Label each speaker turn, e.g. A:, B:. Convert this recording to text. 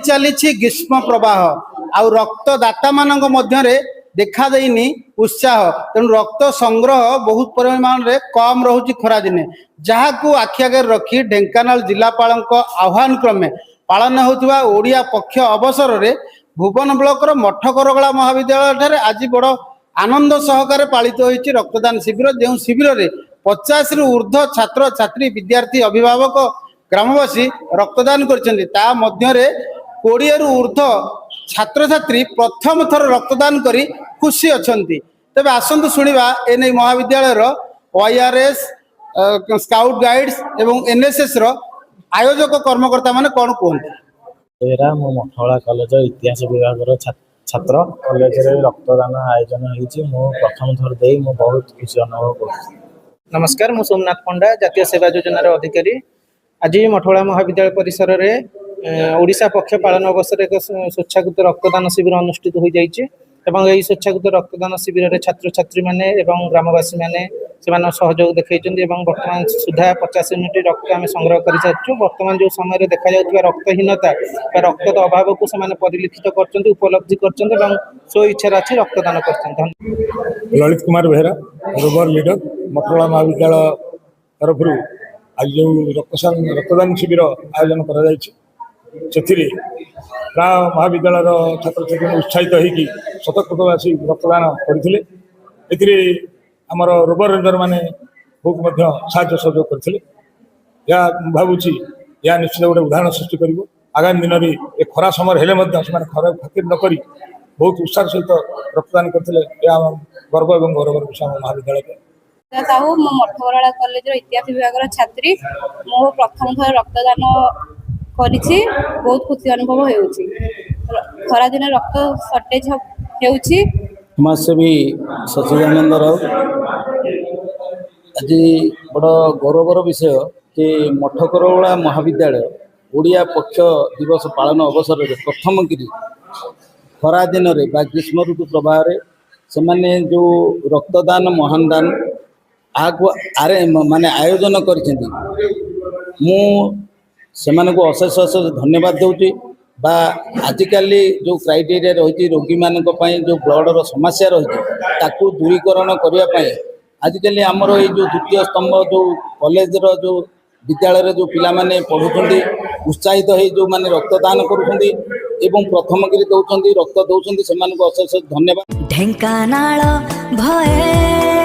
A: चली ग्रीष्म प्रवाह आउ रक्तदाता मानक मध्यरे देखा देनी उत्साह तेणु रक्त संग्रह बहुत परिमाण रे कम रहुची खरा दिने जहाँ को आखि आगे रखी ढेंकानाल जिलापाल आह्वान क्रमे पालन होता ओडिया पक्ष अवसर रे भुवन ब्लॉक मठकरगला महाविद्यालय ठारे आज बड़ आनंद सहकारे पालित होइछि रक्तदान शिविर जो शिविर रे 50 रु ऊर्ध्व छात्र छात्री विद्यार्थी अभिभावक ग्रामवासी रक्तदान करछन्ति ता मध्यरे 20 रु ऊर्ध्व छात्र छात्री प्रथम थर रक्तदान करी खुशी अछन्ति। तबे आसंतु सुनिबा एनै महाविद्यालय रो ORS स्काउट गाइड्स एवं NSS रो आयोजक कर्मकर्ता माने कोन कोन
B: एरा मो मठवाला कॉलेज इतिहास विभाग रो छात्र कॉलेज रे रक्तदान आयोजन होइछि मो प्रथम थर देई मो बहुत खुशी अनुभव करछि।
C: नमस्कार मु सोमनाथ पंडा जातीय सेवा योजना रो अधिकारी आज मठवाला महाविद्यालय परिसर रे ओडिशा पक्ष पालन अवसर एक स्वेच्छाकृत रक्तदान शिविर अनुष्ठित हो जाइछि एवं एही स्वेच्छाकृत रक्तदान शिविर रे छात्र छात्री माने एवं ग्रामवासी माने सेमान सहयोग देखैछन्ति एवं वर्तमान सुधा 50 यूनिट रक्त आमे संग्रह करि सारछु। वर्तमान जो समय रे देखा जाउतबा रक्तहीनता बा रक्तद अभाव को सेमाने परिलिखित करछन्ति उपलब्धि करछन्ति एवं सो इच्छा राछि रक्तदान करछन्ति।
D: ललित कुमार बेहरा रोवर लीडर मठवाला महाविद्यालय तरफ आज जो रक्तदान शिविर आयोजन करा जायछि से महाविद्यालय छात्र छात्री उत्साहित होगी शतकृतवासी रक्तदान करते आमर रोवर रेंजर मैंने बहुत साहाय्य सहयोग करते भावुँ या निश्चित गोटे उदाहरण सृष्टि कर आगामी दिन में खरा समय हेले खरा खातिर नक बहुत उत्साह सहित रक्तदान करते गर्व और गौरव विषय महाविद्यालय
E: साहू मो मठवरला कॉलेज इतिहास विभाग छात्री मो प्रथम थर रक्तदान करिछि बहुत खुशी अनुभव होउछि। खरा दिन रक्त शॉर्टेज होउछि
F: समाजसेवी सचिदानंद राउत आज बड़ गौरवर विषय कि मठकरगला महाविद्यालय ओडिया पक्ष दिवस पालन अवसर में प्रथम गिरी खरा दिन रे बा ग्रीष्म ऋतु प्रभाव से माने जो रक्तदान महान दान आगु आरे माने आयोजन करिसेंती मु सेमान को अशेष अशेष धन्यवाद दूची बा आजिकाली जो क्राइटेरिया रही रोगी मान जो ब्लडर समस्या रही ताकू दूरीकरण करने आजिकाली आमर ये जो द्वितीय स्तंभ जो कॉलेज जो विद्यालय जो पिला माने पढ़ुछंती उत्साहित हो जो माने रक्तदान करुछंती एवं प्रथम गिरी दउछंती रक्त दउछंती सेमान को अशेष धन्यवाद।
G: ढेंकानाल भए